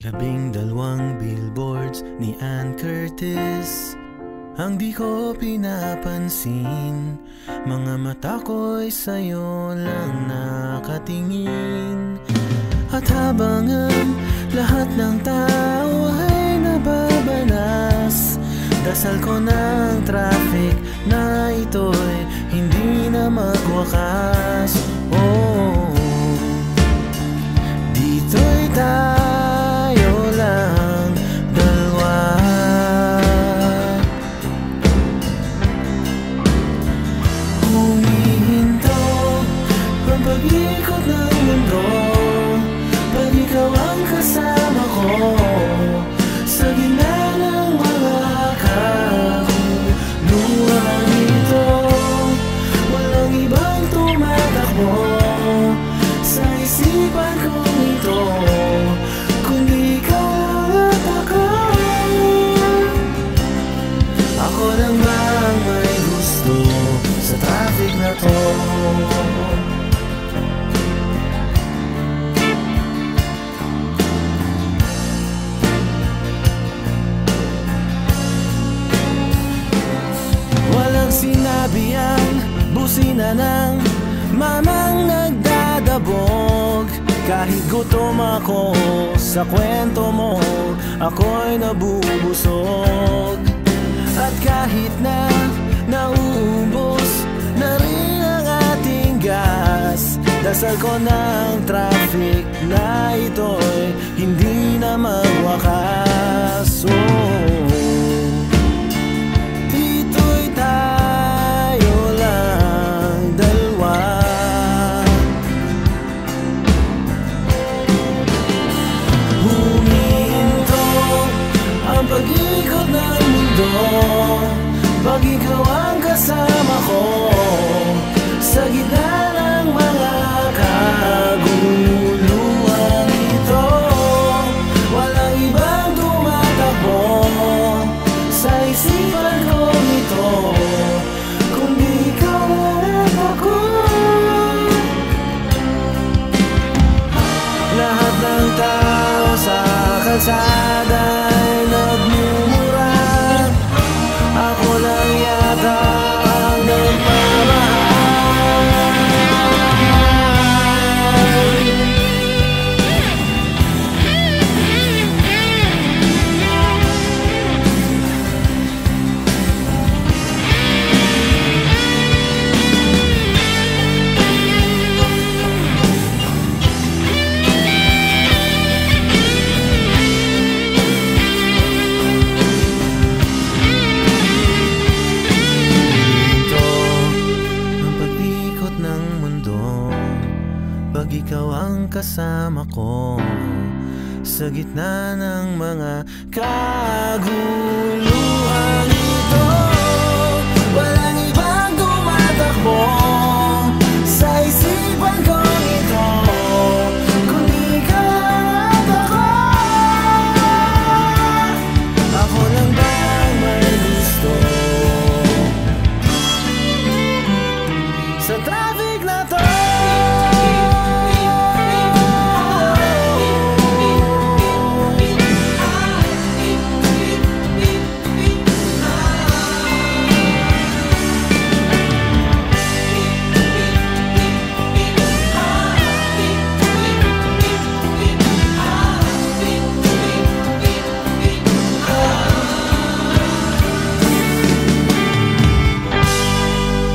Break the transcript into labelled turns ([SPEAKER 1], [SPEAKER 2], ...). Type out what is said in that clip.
[SPEAKER 1] 12 billboards ni Ann Curtis ang di ko pinapansin. Mga mata ko'y sa'yo lang nakatingin. At habang ang lahat ng tao ay nababanas, dasal ko ng traffic na ito'y hindi na magwakas. Oh, dito'y tayo lang dalawa. Humihinto ang pag-ikot ng mundo pag ikaw ang kasama ko sa gitna ng mga kaguluhan ito. Walang ibang tumatakbo sa isipan kong ito kundi ikaw at ako. Ako lang bang may gusto sa traffic na to? Sinabi ang busina ng mamang nagdadabog. Kahit gutom ako sa kwento mo, ako'y nabubusog. At kahit na naubos na rin ang ating gas, dasal ko ng traffic na ito'y hindi na magwakas. Oh, pag-ikot ng mundo pag ikaw ang kasama ko sa gitna ng mga kaguluhan ito. Walang ibang tumatakbo sa isipan ko ito kundi ikaw at ako. Lahat ng tao sa kalsada pag ikaw ang kasama ko sa gitna ng mga kagulo.